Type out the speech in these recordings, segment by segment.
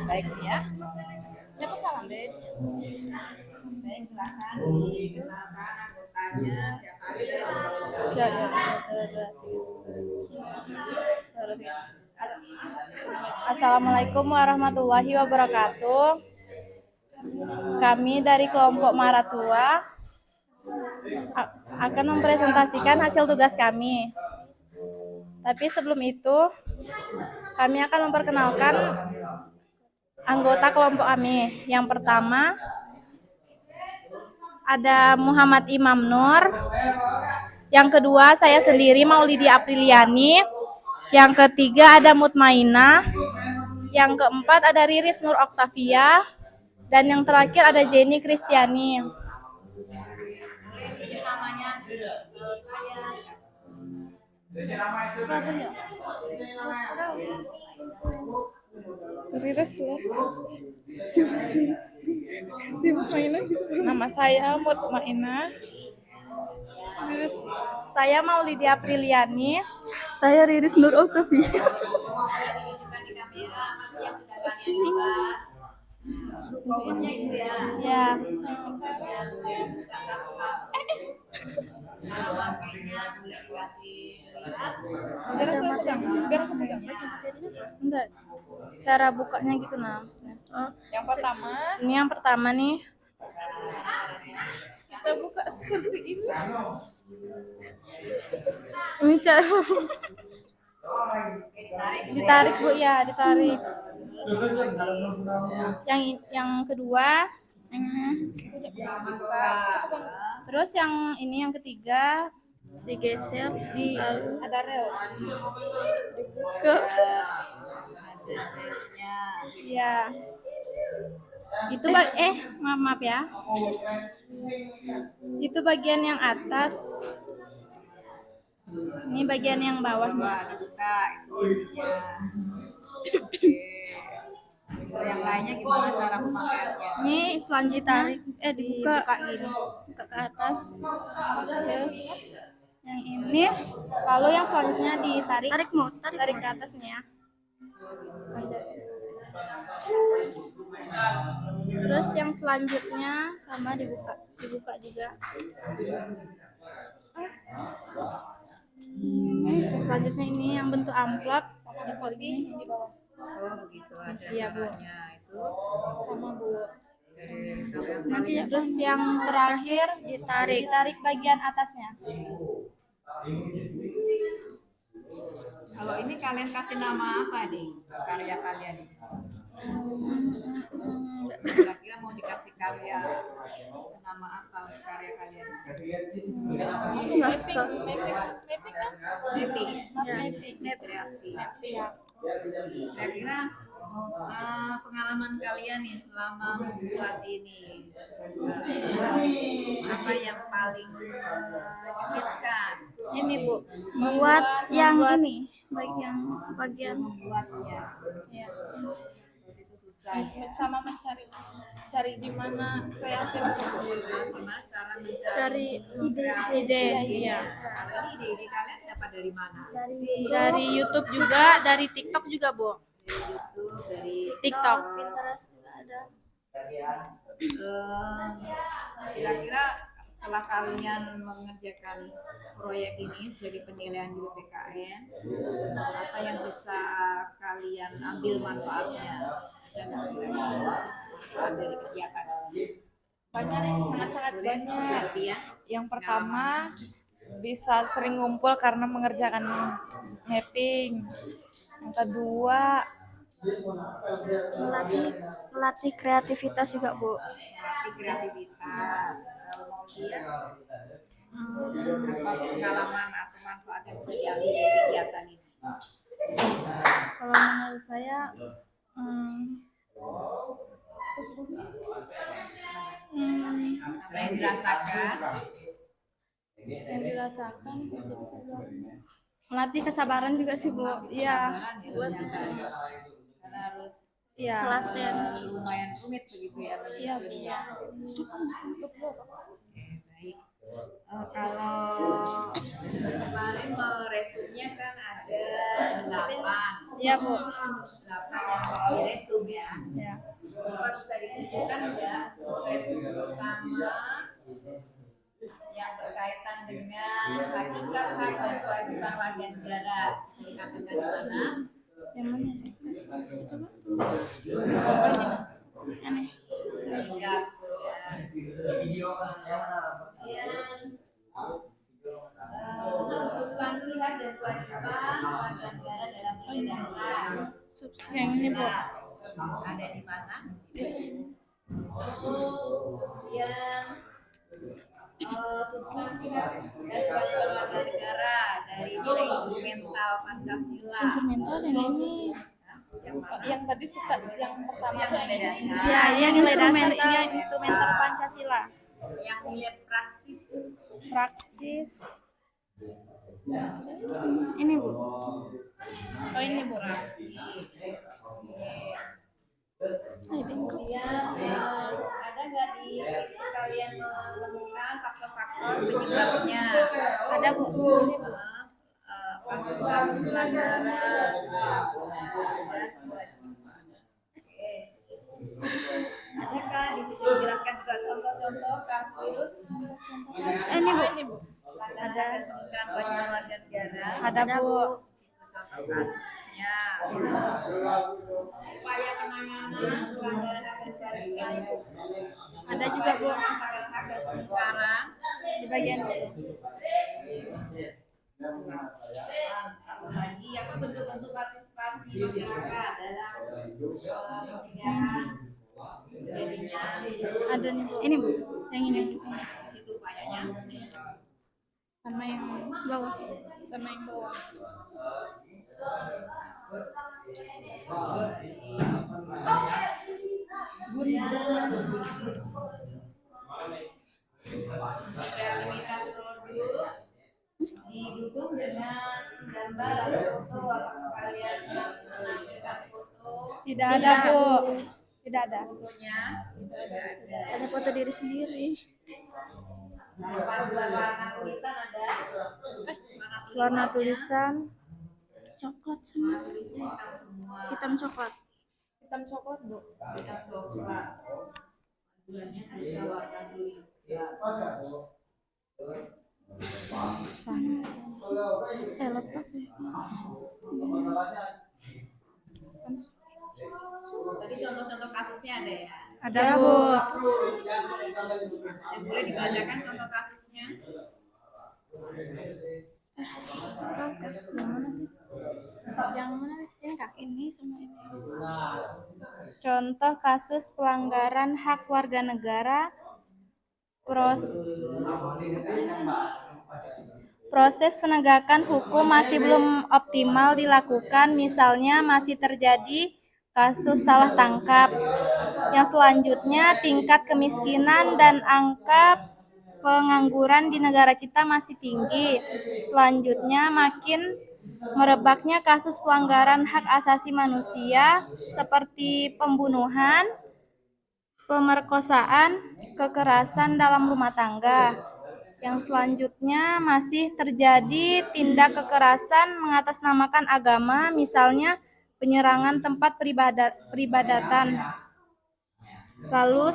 Baik ya. Siapa salam Des? Baik, silakan dikenalkan anggotanya siapa aja. Assalamualaikum warahmatullahi wabarakatuh. Kami dari kelompok Maratua akan mempresentasikan hasil tugas kami. Tapi sebelum itu, kami akan memperkenalkan anggota kelompok kami. Yang pertama, ada Muhammad Imam Nur. Yang kedua, saya sendiri Maulidi Apriliani. Yang ketiga, ada Mutmainah. Yang keempat, ada Riris Nur Oktavia. Dan yang terakhir, ada Jenny Kristiani. Nama saya Mutmainah. Saya Maulidi Apriliani. Saya Riris Nur Oktavia. Pokoknya itu ya. Ya. Enggak. Cara bukanya gitu nah maksudnya. Yang pertama, Ini yang pertama nih. Kita buka seperti ini. Ini cara ditarik Bu ya, ditarik. Yang kedua, terus yang ini yang ketiga Digeser di lalu ada rel. dibuka. Ya. Itu maaf ya. Itu bagian yang atas. Ini bagian yang bawah. dibuka itu isinya. Kalau yang lainnya gimana cara pemakaiannya? Ini selanjutnya Dibuka gini. buka ke atas. Terus Yang ini, lalu yang selanjutnya ditarik. tarik Ke atas nih ya. Terus yang selanjutnya sama dibuka juga. Selanjutnya ini yang bentuk amplop ini di bawah. Oh begitu ada Iya, Bu. caranya itu. Sama Bu. nanti Terus yang terakhir ditarik bagian atasnya. Kalau ini kalian kasih nama apa nih karya kalian? Kira-kira mau dikasih karya nama apa karya kalian? Kira-kira pengalaman kalian nih selama membuat ini apa yang paling menyulitkan? ini Bu, membuat yang ini bagian Membuatnya. Ya. Itu susah ya. Sama cari di mana kreatif. Gimana cara mencari ide. Iya. Kalau ini ide kalian dapat dari mana? Dari YouTube juga, dari TikTok juga, Bu. Dari YouTube, dari TikTok. Pinterest ada. Kira-kira setelah kalian mengerjakan proyek ini sebagai penilaian di BPKN, apa yang bisa kalian ambil manfaatnya dari kegiatan ini? Sangat-sangat banyak. Ya? Yang pertama, bisa sering ngumpul karena mengerjakan mapping. Yang kedua, melatih kreativitas juga Bu. Melatih kreativitas. Kalau mau lihat apa pengalaman atau manfaat yang bisa diambil dari kegiatan ini? kalau menurut saya Apa yang dirasakan? Melatih kesabaran juga sih Bu. Iya. Karena harus Telaten. lumayan rumit begitu ya. Iya. Baik. Kalau kemarin meresumnya kan ada 8. Iya Bu. 8 yang diresum ya. warga negara. Dikatakan di mana? Yang mana? Aneh. Sigap. Substansi hak dan kewajiban warga negara dalam bernegara. Yang ini Bu. Ada di mana? Di sini. Kemudian substansi hak dan kewajiban warga negara dari nilai instrumental Pancasila. Instrumental yang ini. Yang mana? Yang tadi yang pertama Yang nilai dasar. Ya, yang instrumental. Ini instrumental Pancasila. Yang nilai praksis. Praksis. Ini Bu. Oh ini Bu. Kemudian ada nggak di kalian menemukan faktor-faktor penyebabnya? Ada Bu. Ini Bu. Kasus pelanggaran dan kewajiban. Oke. Adakah di situ dijelaskan juga contoh-contoh kasus Ini Bu. Ini Bu. pelanggaran dan pengingkaran kewajiban warga negara? Ada Bu. Contoh kasusnya. Upaya penanganan pelanggaran hak dan kewajiban. Ada juga Bu. Pelanggaran hak dan sekarang Di bagian itu. satu lagi apa bentuk-bentuk partisipasi masyarakat dalam pencegahan terjadinya Ada nih Bu. Ini Bu. Yang ini. di situ upayanya. Sama yang Bawah. sama yang bawah. Kreativitas produk didukung dengan gambar atau foto. Apakah kalian menampilkan foto? Tidak ada Bu. Tidak ada. Fotonya Ada foto diri sendiri. warna tulisan ada. Warna tulisan Coklat sama Tulisnya hitam semua. hitam coklat. hitam coklat Bu. Hitam coklat. Bulannya ada warna tulisan. Panas. Lepas ya. Tadi contoh-contoh kasusnya ada ya. Ada Bu. Yang boleh dibacakan contoh kasusnya. Yang mana sih Kak? Ini sama ini. Contoh kasus pelanggaran hak warga negara. Proses penegakan hukum masih belum optimal dilakukan, misalnya masih terjadi kasus salah tangkap. Yang selanjutnya, tingkat kemiskinan dan angka pengangguran di negara kita masih tinggi. Selanjutnya, makin merebaknya kasus pelanggaran hak asasi manusia seperti pembunuhan, pemerkosaan, kekerasan dalam rumah tangga. Yang selanjutnya masih terjadi tindak kekerasan mengatasnamakan agama, misalnya penyerangan tempat peribadatan. Lalu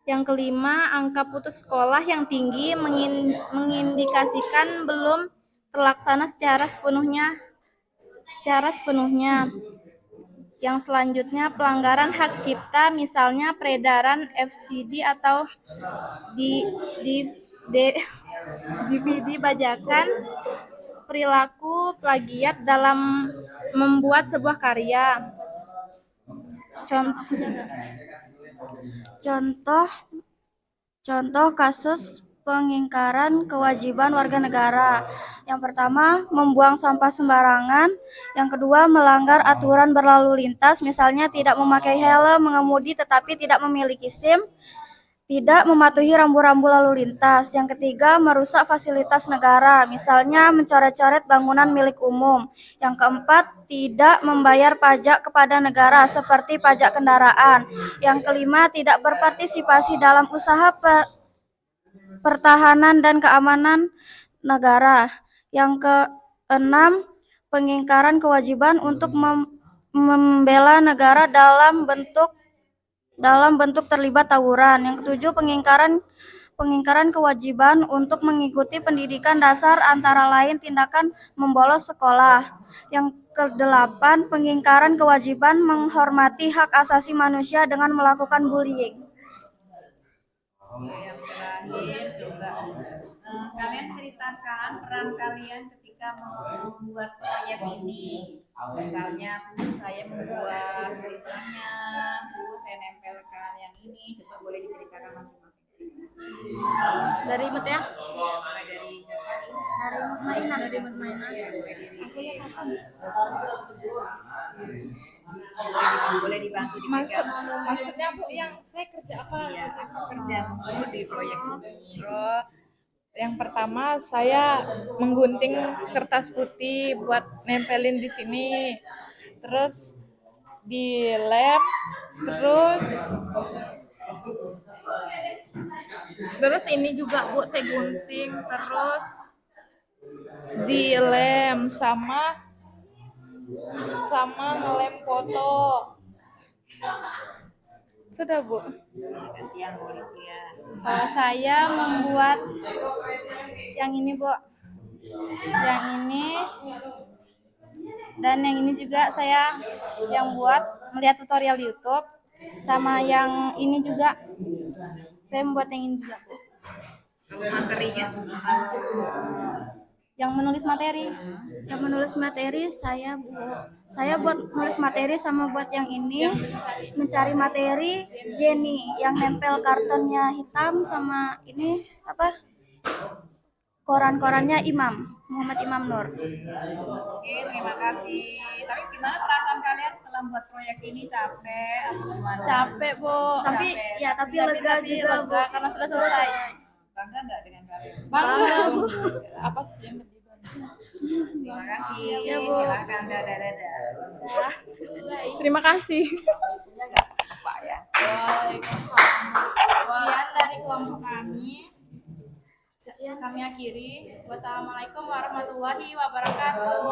yang kelima, angka putus sekolah yang tinggi mengindikasikan belum terlaksana secara sepenuhnya. Yang selanjutnya, pelanggaran hak cipta, misalnya peredaran FCD atau DVD bajakan, perilaku plagiat dalam membuat sebuah karya. Contoh kasus pengingkaran kewajiban warga negara. Yang pertama, membuang sampah sembarangan. Yang kedua, melanggar aturan berlalu lintas, misalnya tidak memakai helm, mengemudi tetapi tidak memiliki SIM, tidak mematuhi rambu-rambu lalu lintas. Yang ketiga, merusak fasilitas negara, misalnya mencoret-coret bangunan milik umum. Yang keempat, tidak membayar pajak kepada negara seperti pajak kendaraan. Yang kelima, tidak berpartisipasi dalam usaha pertahanan dan keamanan negara. Yang keenam, pengingkaran kewajiban untuk membela negara dalam bentuk terlibat tawuran. Yang ketujuh, pengingkaran pengingkaran kewajiban untuk mengikuti pendidikan dasar antara lain tindakan membolos sekolah. Yang kedelapan, pengingkaran kewajiban menghormati hak asasi manusia dengan melakukan bullying. Yang terakhir coba kalian ceritakan peran kalian ketika membuat proyek ini. Misalnya, Bu, saya membuat tulisannya, Bu, saya nempelkan yang ini. Coba boleh diceritakan masing-masing. Dari Mut ya? Mulai dari siapa? Dari Mutmainah. Dari Mut Mainah. Ya, mulai dari boleh dibantu dipegang. Maksudnya Bu, yang saya kerja apa? Iya, aku kerja Bu di proyek ini. Oh, yang pertama saya menggunting kertas putih buat nempelin di sini, terus dilem, terus ini juga Bu saya gunting, terus dilem sama ngelem foto. Sudah Bu. Gantian Olivia. Kalau saya membuat yang ini Bu, yang ini dan yang ini juga saya yang buat melihat tutorial di YouTube, sama yang ini juga saya membuat yang ini juga Bu. Kalau materinya, Yang menulis materi. Yang menulis materi saya buat nulis materi, sama buat yang ini mencari materi Jenny yang nempel kartonnya hitam, sama ini apa? Koran-korannya Muhammad Imam Nur. oke, terima kasih. Tapi gimana perasaan kalian setelah buat proyek ini, capek atau gimana? Capek Bu, Tapi lega juga Bu. lega karena sudah selesai. Bangga nggak dengan kalian? Bangga Bu. Apa sih yang lebih bangga? Terima kasih. Ya, Bu. Silakan dadah. Terima kasih. Punya nggak Pak ya? Waalaikumsalam. Sekian dari kelompok kami. Kami akhiri. Wassalamualaikum warahmatullahi wabarakatuh.